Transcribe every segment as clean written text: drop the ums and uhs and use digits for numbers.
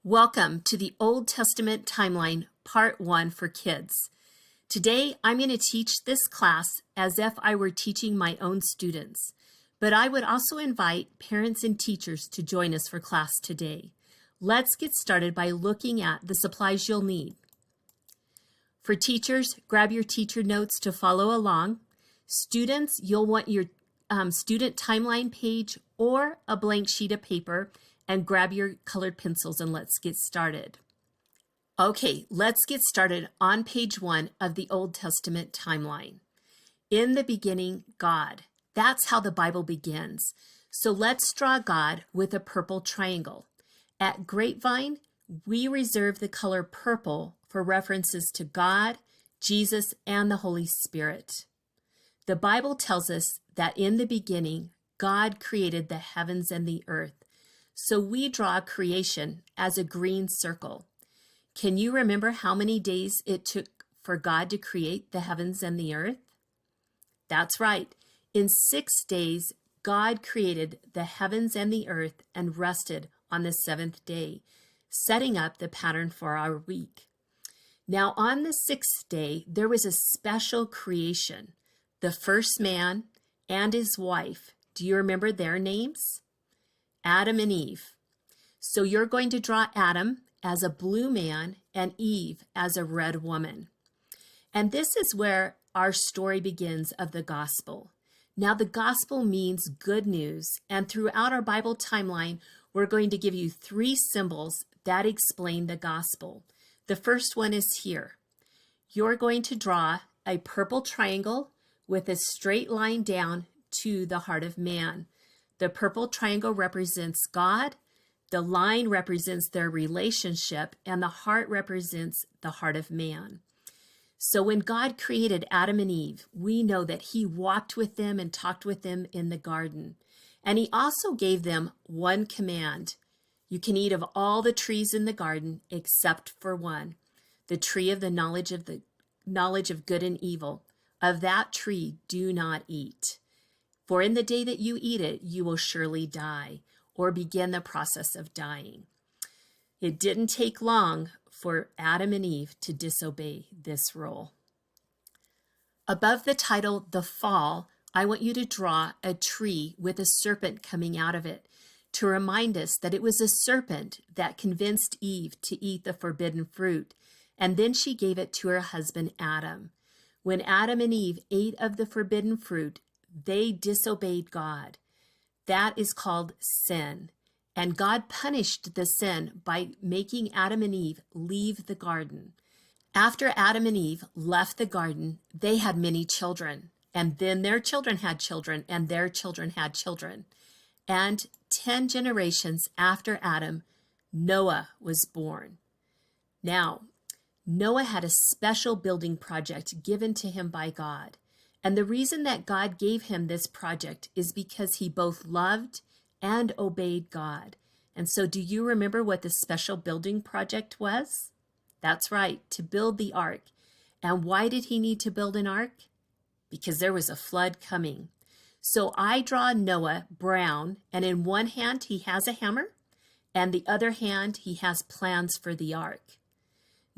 Welcome to the Old Testament Timeline, Part 1 for kids. Today, I'm going to teach this class as if I were teaching my own students, but I would also invite parents and teachers to join us for class today. Let's get started by looking at the supplies you'll need. For teachers, grab your teacher notes to follow along. Students, you'll want your student timeline page or a blank sheet of paper, and grab your colored pencils and let's get started. Okay, let's get started on page 1 of the Old Testament timeline. In the beginning, God. That's how the Bible begins. So let's draw God with a purple triangle. At Grapevine, we reserve the color purple for references to God, Jesus, and the Holy Spirit. The Bible tells us that in the beginning, God created the heavens and the earth. So we draw creation as a green circle. Can you remember how many days it took for God to create the heavens and the earth? That's right. In 6 days, God created the heavens and the earth and rested on the 7th day, setting up the pattern for our week. Now, on the 6th day, there was a special creation, the first man and his wife. Do you remember their names? Adam and Eve. So you're going to draw Adam as a blue man and Eve as a red woman. And this is where our story begins of the gospel. Now the gospel means good news, and throughout our Bible timeline, we're going to give you 3 symbols that explain the gospel. The first one is here. You're going to draw a purple triangle with a straight line down to the heart of man. The purple triangle represents God, the line represents their relationship, and the heart represents the heart of man. So when God created Adam and Eve, we know that he walked with them and talked with them in the garden. And he also gave them one command. You can eat of all the trees in the garden except for one, the tree of the knowledge of good and evil. Of that tree do not eat. For in the day that you eat it, you will surely die, or begin the process of dying. It didn't take long for Adam and Eve to disobey this rule. Above the title, The Fall, I want you to draw a tree with a serpent coming out of it to remind us that it was a serpent that convinced Eve to eat the forbidden fruit, and then she gave it to her husband Adam. When Adam and Eve ate of the forbidden fruit, they disobeyed God. That is called sin. And God punished the sin by making Adam and Eve leave the garden. After Adam and Eve left the garden, they had many children. And then their children had children, and their children had children. And 10 generations after Adam, Noah was born. Now, Noah had a special building project given to him by God. And the reason that God gave him this project is because he both loved and obeyed God. And so do you remember what the special building project was? That's right, to build the ark. And why did he need to build an ark? Because there was a flood coming. So I draw Noah brown, and in one hand he has a hammer, and the other hand he has plans for the ark.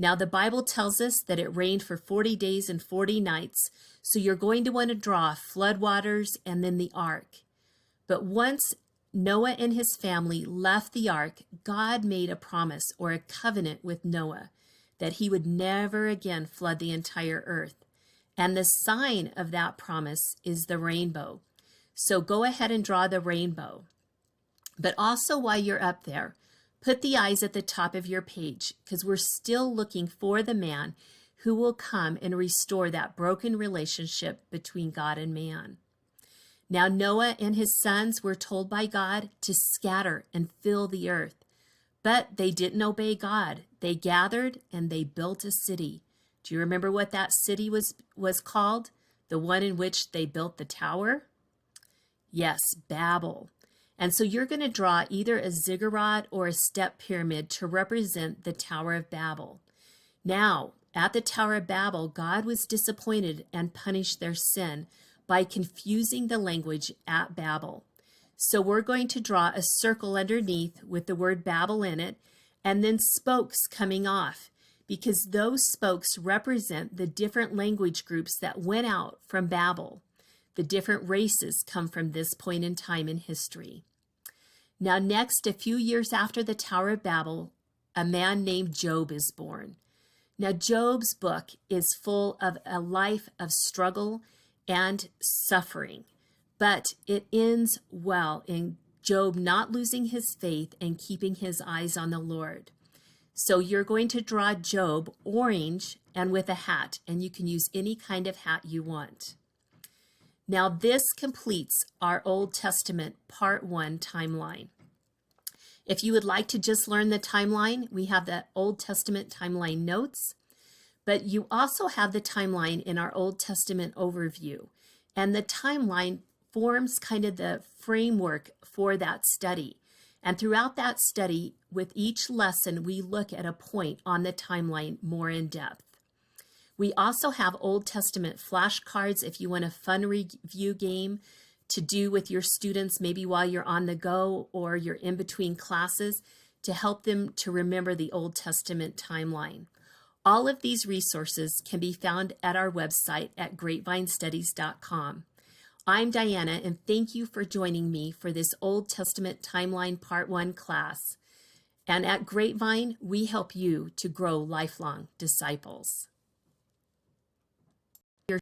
Now the Bible tells us that it rained for 40 days and 40 nights, so you're going to want to draw floodwaters and then the ark. But once Noah and his family left the ark, God made a promise or a covenant with Noah that he would never again flood the entire earth. And the sign of that promise is the rainbow. So go ahead and draw the rainbow. But also while you're up there, put the eyes at the top of your page, because we're still looking for the man who will come and restore that broken relationship between God and man. Now Noah and his sons were told by God to scatter and fill the earth, but they didn't obey God. They gathered and they built a city. Do you remember what that city was called? The one in which they built the tower? Yes, Babel. And so you're going to draw either a ziggurat or a step pyramid to represent the Tower of Babel. Now, at the Tower of Babel, God was disappointed and punished their sin by confusing the language at Babel. So we're going to draw a circle underneath with the word Babel in it, and then spokes coming off, because those spokes represent the different language groups that went out from Babel. The different races come from this point in time in history. Now next, a few years after the Tower of Babel, a man named Job is born. Now Job's book is full of a life of struggle and suffering, but it ends well in Job not losing his faith and keeping his eyes on the Lord. So you're going to draw Job orange and with a hat, and you can use any kind of hat you want. Now this completes our Old Testament Part 1 timeline. If you would like to just learn the timeline, we have the Old Testament timeline notes, but you also have the timeline in our Old Testament overview. And the timeline forms kind of the framework for that study. And throughout that study, with each lesson, we look at a point on the timeline more in depth. We also have Old Testament flashcards if you want a fun review game to do with your students, maybe while you're on the go or you're in between classes, to help them to remember the Old Testament timeline. All of these resources can be found at our website at grapevinestudies.com. I'm Diana, and thank you for joining me for this Old Testament Timeline Part 1 class. And at Grapevine, we help you to grow lifelong disciples.